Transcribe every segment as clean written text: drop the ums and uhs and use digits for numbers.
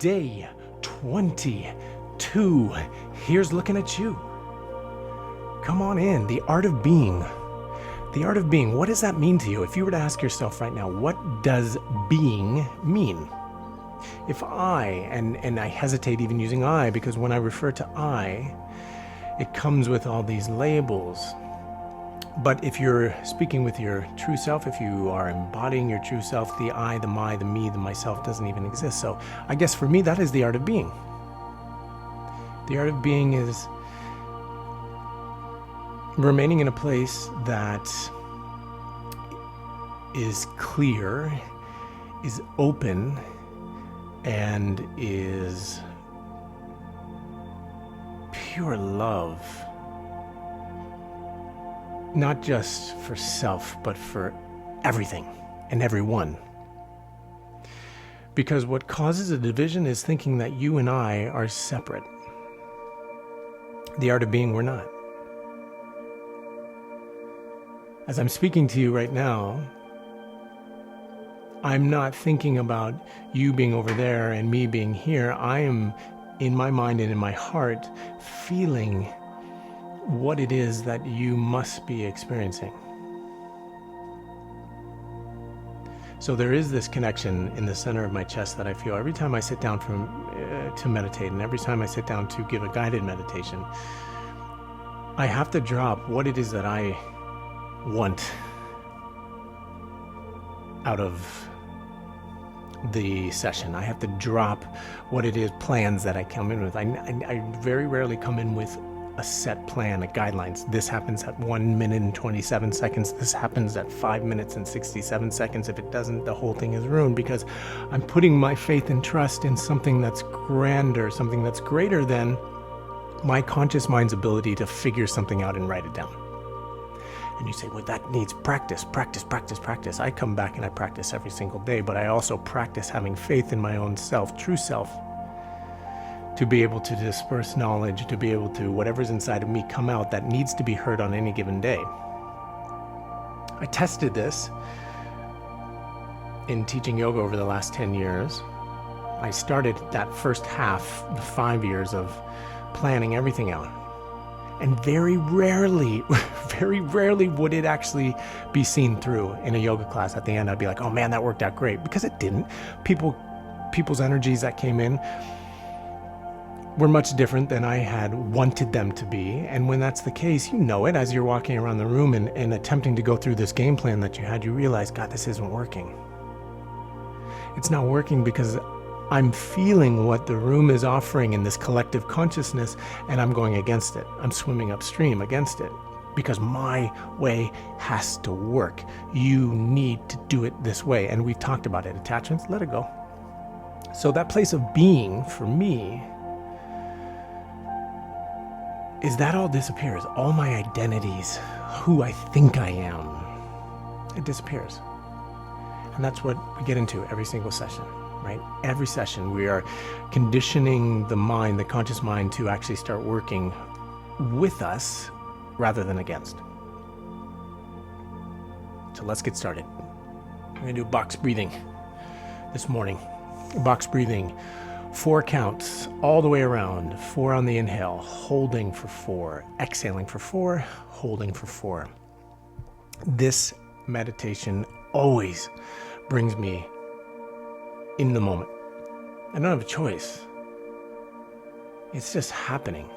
Day 22. Here's looking at you. Come on in. The art of being. The art of being. What does that mean to you? If you were to ask yourself right now, what does being mean? If I, and I hesitate even using I, because when I refer to I, it comes with all these labels. But if you're speaking with your true self, if you are embodying your true self, the I, the my, the me, the myself doesn't even exist. So I guess for me, that is the art of being. The art of being is remaining in a place that is clear, is open, and is pure love. Not just for self, but for everything and everyone. Because what causes a division is thinking that you and I are separate. The art of being, we're not. As I'm speaking to you right now, I'm not thinking about you being over there and me being here. I am, in my mind and in my heart, feeling what it is that you must be experiencing. So there is this connection in the center of my chest that I feel every time I sit down to meditate, and every time I sit down to give a guided meditation. I have to drop what it is that I want out of the session. I have to drop what it is, plans that I come in with. I very rarely come in with a set plan, a guidelines. This happens at 1 minute and 27 seconds. This happens at 5 minutes and 67 seconds. If it doesn't, the whole thing is ruined, because I'm putting my faith and trust in something that's grander, something that's greater than my conscious mind's ability to figure something out and write it down. And you say, well, that needs practice. I come back and I practice every single day, but I also practice having faith in my own self, true self, to be able to disperse knowledge, to be able to, whatever's inside of me come out that needs to be heard on any given day. I tested this in teaching yoga over the last 10 years. I started that first half, the 5 years of planning everything out. And very rarely would it actually be seen through in a yoga class. At the end, I'd be like, oh man, that worked out great. Because it didn't. People's energies that came in were much different than I had wanted them to be. And when that's the case, you know it. As you're walking around the room and attempting to go through this game plan that you had, you realize, God, this isn't working. It's not working because I'm feeling what the room is offering in this collective consciousness, and I'm going against it. I'm swimming upstream against it because my way has to work. You need to do it this way. And we've talked about it. Attachments, let it go. So that place of being, for me, is that all disappears. All my identities, who I think I am, it disappears. And that's what we get into every single session, right? Every session we are conditioning the mind, the conscious mind, to actually start working with us rather than against. So let's get started. I'm going to do box breathing this morning. Box breathing. 4 counts all the way around. 4 on the inhale, holding for 4, exhaling for 4, holding for 4. This meditation always brings me in the moment. I don't have a choice. It's just happening.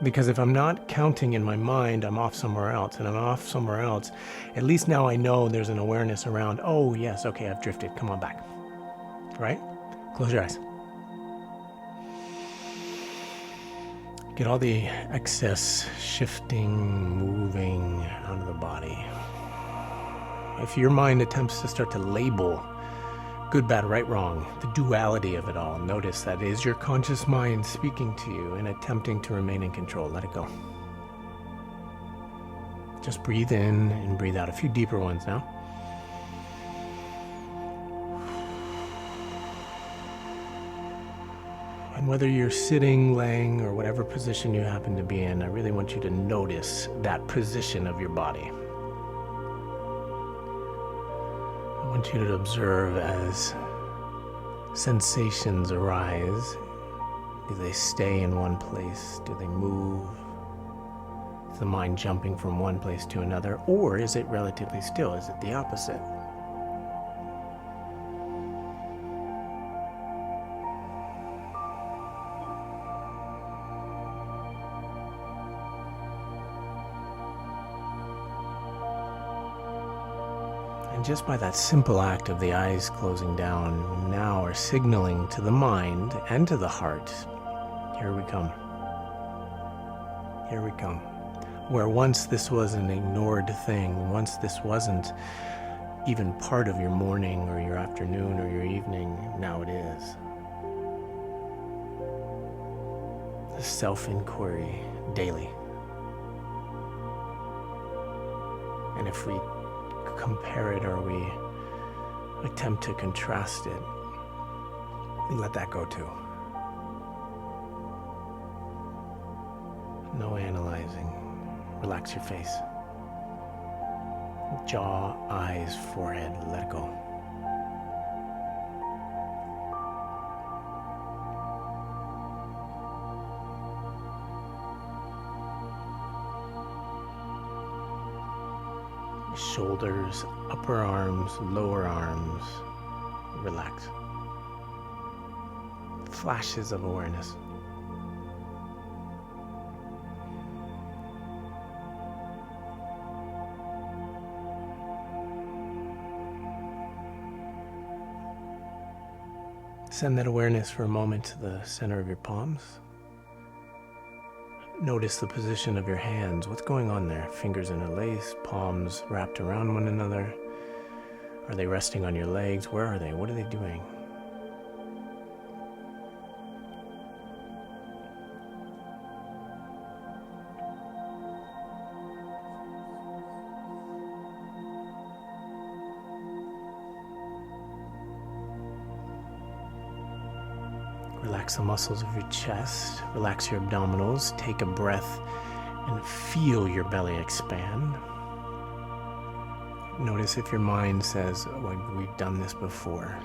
Because if I'm not counting in my mind, I'm off somewhere else. And I'm off somewhere else, at least now I know there's an awareness around, oh yes, okay, I've drifted, come on back. Right? Close your eyes. Get all the excess shifting, moving out of the body. If your mind attempts to start to label good, bad, right, wrong, the duality of it all, notice that is your conscious mind speaking to you and attempting to remain in control. Let it go. Just breathe in and breathe out. A few deeper ones now. And whether you're sitting, laying, or whatever position you happen to be in, I really want you to notice that position of your body. I want you to observe as sensations arise, do they stay in one place? Do they move? Is the mind jumping from one place to another? Or is it relatively still? Is it the opposite? And just by that simple act of the eyes closing down, we now are signaling to the mind and to the heart, here we come. Here we come. Where once this was an ignored thing, once this wasn't even part of your morning or your afternoon or your evening, now it is. The self-inquiry daily. And if we compare it or we attempt to contrast it, we let that go too. No analyzing. Relax your face. Jaw, eyes, forehead, let it go. Shoulders, upper arms, lower arms, relax. Flashes of awareness. Send that awareness for a moment to the center of your palms. Notice the position of your hands. What's going on there? Fingers interlaced, palms wrapped around one another. Are they resting on your legs? Where are they? What are they doing? Relax the muscles of your chest, relax your abdominals, take a breath and feel your belly expand. Notice if your mind says, well, we've done this before.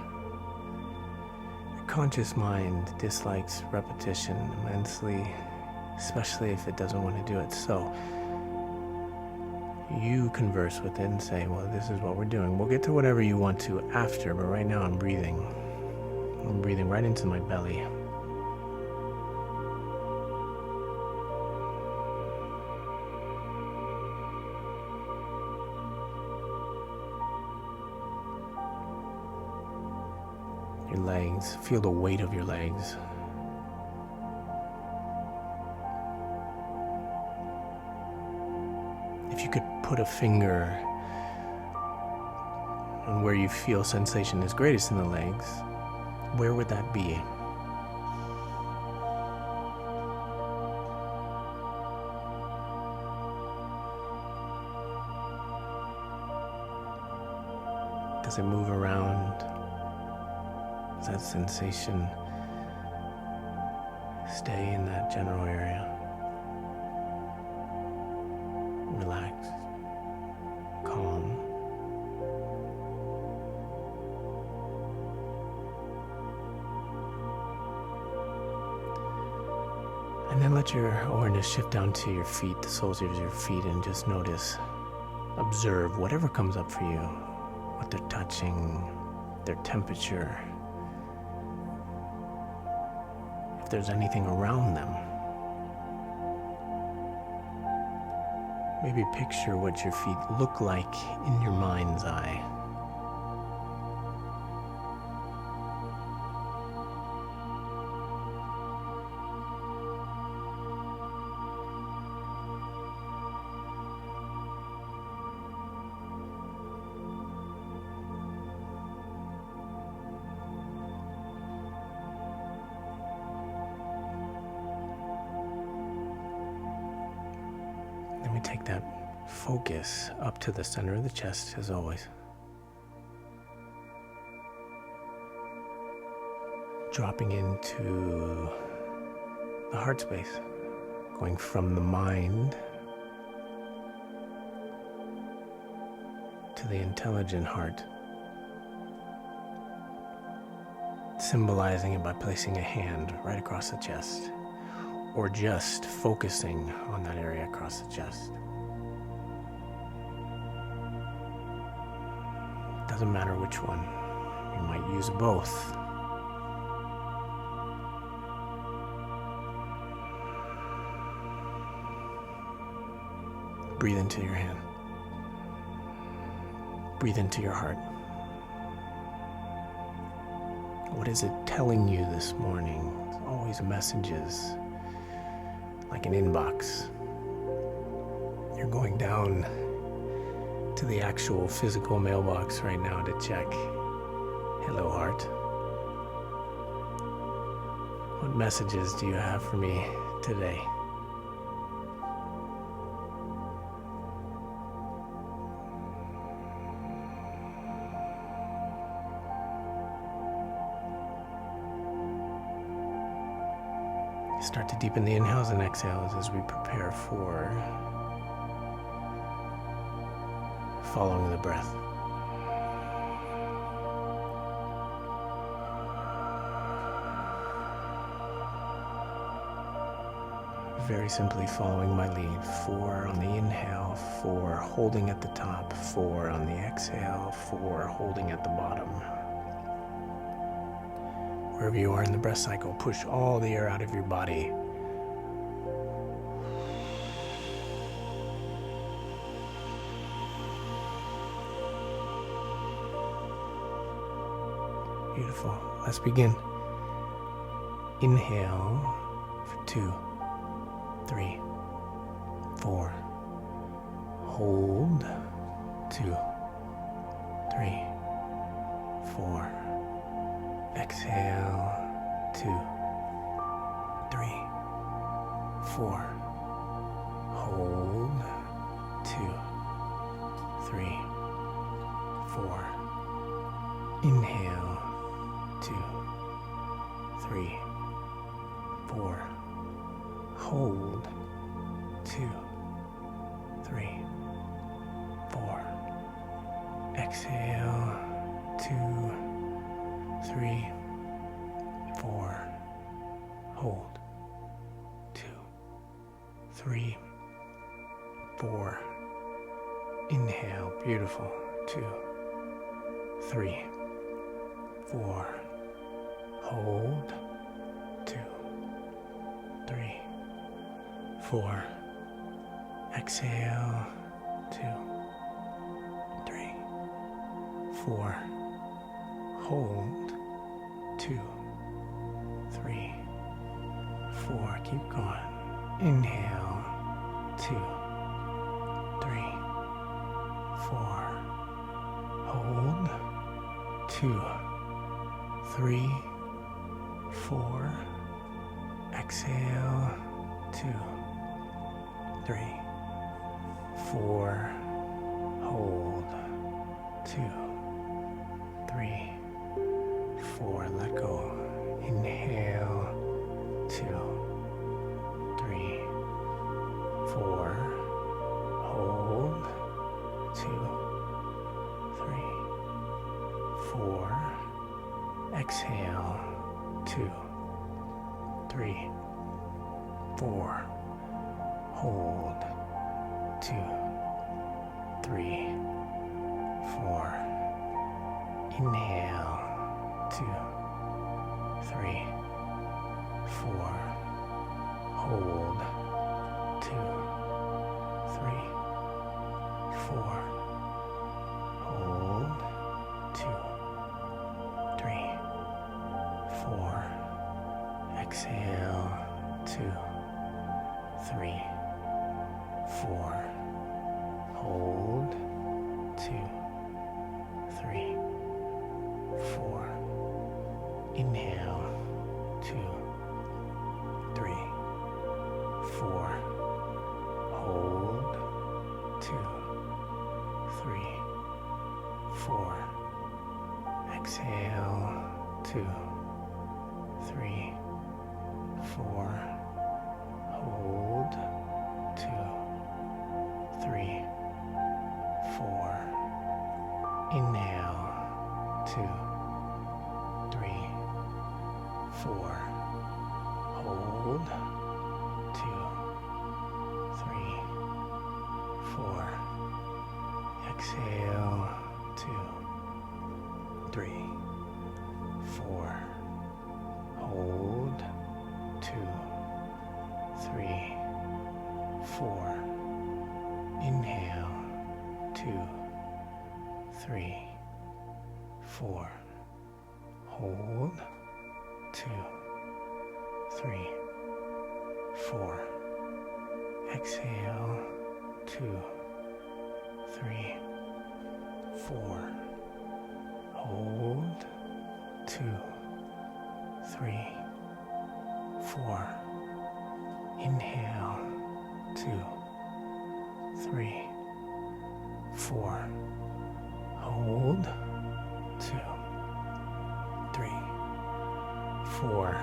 Your conscious mind dislikes repetition immensely, especially if it doesn't want to do it. So you converse with it and say, well, this is what we're doing. We'll get to whatever you want to after, but right now I'm breathing. I'm breathing right into my belly. Your legs, feel the weight of your legs. If you could put a finger on where you feel sensation is greatest in the legs, where would that be? Does it move around? Does that sensation stay in that general area? Relaxed, calm. And then let your awareness shift down to your feet, the soles of your feet, and just notice, observe whatever comes up for you, what they're touching, their temperature, if there's anything around them. Maybe picture what your feet look like in your mind's eye. Then we take that focus up to the center of the chest, as always. Dropping into the heart space, going from the mind to the intelligent heart. symbolizing it by placing a hand right across the chest, or just focusing on that area across the chest. Doesn't matter which one. You might use both. Breathe into your hand. Breathe into your heart. What is it telling you this morning? It's always messages, like an inbox. You're going down to the actual physical mailbox right now to check. Hello, heart. What messages do you have for me today? Start to deepen the inhales and exhales as we prepare for following the breath. Very simply following my lead. 4 on the inhale, 4 holding at the top, 4 on the exhale, 4 holding at the bottom. Wherever you are in the breath cycle, push all the air out of your body. Beautiful. Let's begin. Inhale for 2, 3, 4. Hold. 2, 3, 4. Exhale. 2, 3, 4. Hold. 2, 3, 4. Inhale. 2, 3, 4. Hold. 2, 3, 4. Exhale. 2, 3, 4. Hold. 2, 3, 4. Inhale. Beautiful. 2, 3, 4. Hold. 2, 3, 4. Exhale. 2, 3, 4. Hold. 2, 3, 4. Keep going. Inhale. 2, 3, 4. Hold. 2, 3, 4. Exhale. 2, 3, 4. Hold. 2, 3, 4. Let go. Inhale. 2, 3, 4. Hold. 2, 3, 4. Exhale. 2, 3, 4. Hold. 2, 3, 4. Inhale. 2, 3, 4. Hold. 2, 3, 4. Hold. 2, 3, 4. Exhale. 2, 3, 4. Hold. 2, 3, 4. Inhale. 2, 3, 4. Hold. 2, 3, 4. Exhale. 2, 3, 4. Hold. 2, 3, 4. Inhale. 2, 3, 4. Hold. 2, 3, 4. Exhale. 2, 3, 4. Hold. 2, 3, 4. Inhale. 2, 3, 4. Hold. 2, 3, 4. Exhale. 2, 3, 4. Hold. 2, 3, 4. Inhale. 2, 3, 4. Hold. 2, 3, 4.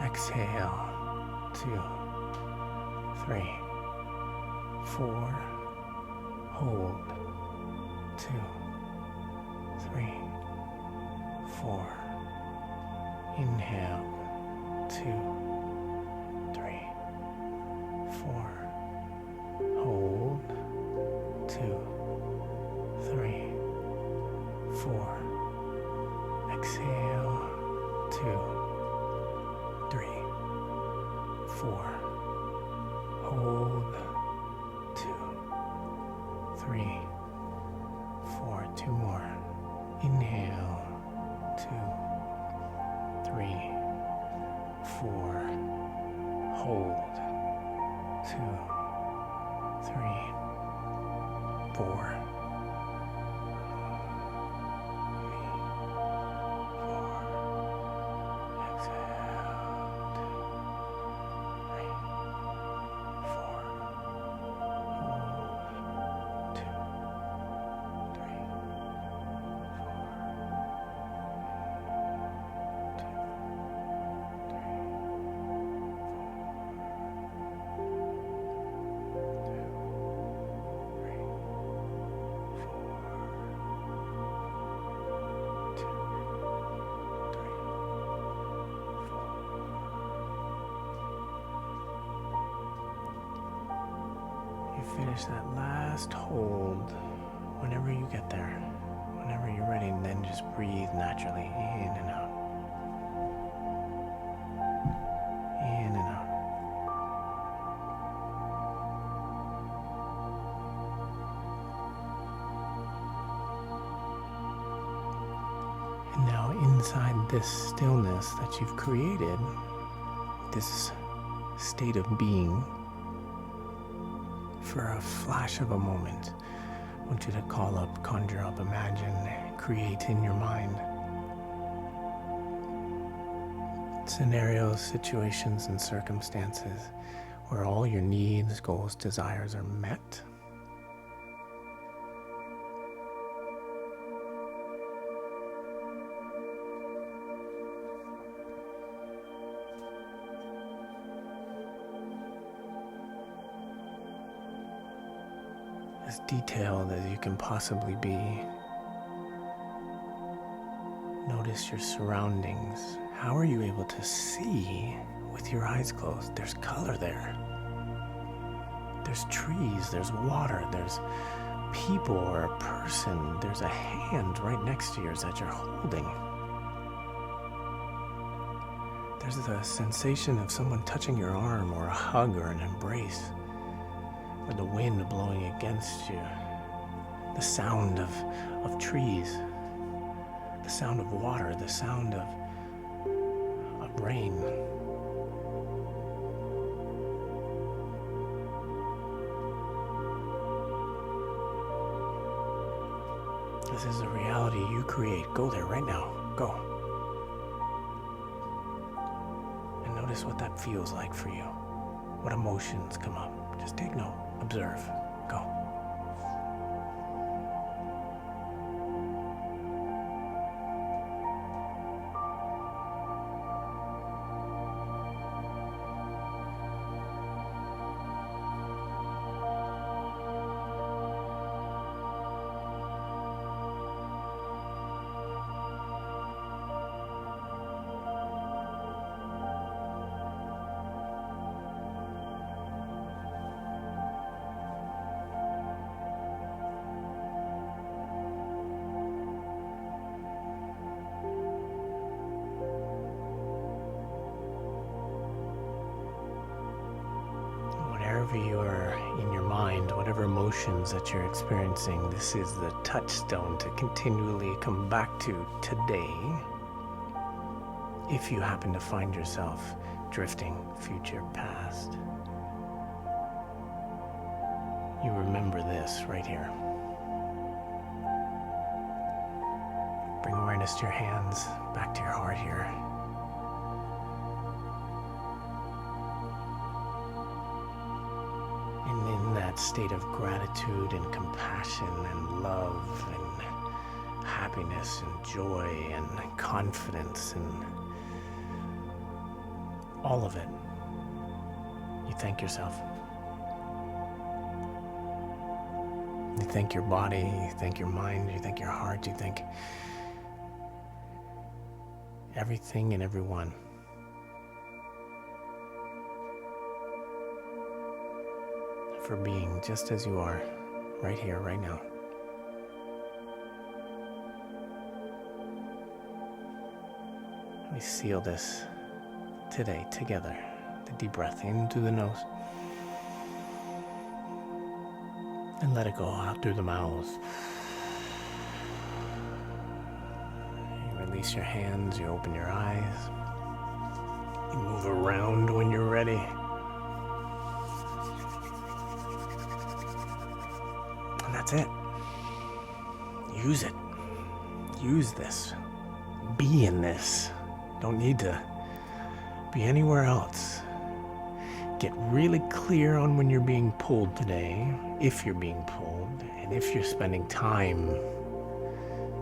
Exhale. 2, 3, 4. Hold. 2, 3, 4. Inhale. 2, 3, 4. Hold. 2, 3, 4. Exhale. 2, 3, 4. Hold. 2, 3, 4. 2 more. Inhale. 2, 3, 4. Hold. 2, 3, 4. Finish that last hold whenever you get there. Whenever you're ready, and then just breathe naturally in and out. In and out. And now inside this stillness that you've created, this state of being, for a flash of a moment, I want you to call up, conjure up, imagine, create in your mind scenarios, situations, and circumstances where all your needs, goals, desires are met. As detailed as you can possibly be. Notice your surroundings. How are you able to see with your eyes closed? There's color there. There's trees, there's water, there's people or a person. There's a hand right next to yours that you're holding. There's the sensation of someone touching your arm, or a hug or an embrace. Or the wind blowing against you, the sound of trees, the sound of water, the sound of rain. This is a reality you create. Go there right now. Go. And notice what that feels like for you. What emotions come up. Just take note. Observe. Go. wherever you are in your mind, whatever emotions that you're experiencing, this is the touchstone to continually come back to today. If you happen to find yourself drifting future past, you remember this right here. Bring awareness to your hands, back to your heart here. And in that state of gratitude and compassion and love and happiness and joy and confidence and all of it, you thank yourself. You thank your body, you thank your mind, you thank your heart, you thank everything and everyone. For being just as you are, right here, right now. We seal this today together. The deep breath in through the nose. And let it go out through the mouth. You release your hands, you open your eyes. You move around when you're ready. And that's it. Use it. Use this. Be in this. Don't need to be anywhere else. Get really clear on when you're being pulled today, if you're being pulled, and if you're spending time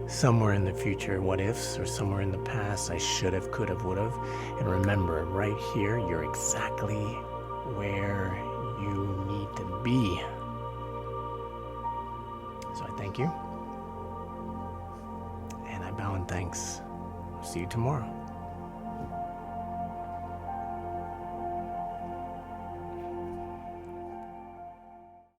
somewhere in the future, what ifs, or somewhere in the past, I should have, could have, would have. And remember, right here, you're exactly where you need to be. So I thank you, and I bow in thanks. See you tomorrow.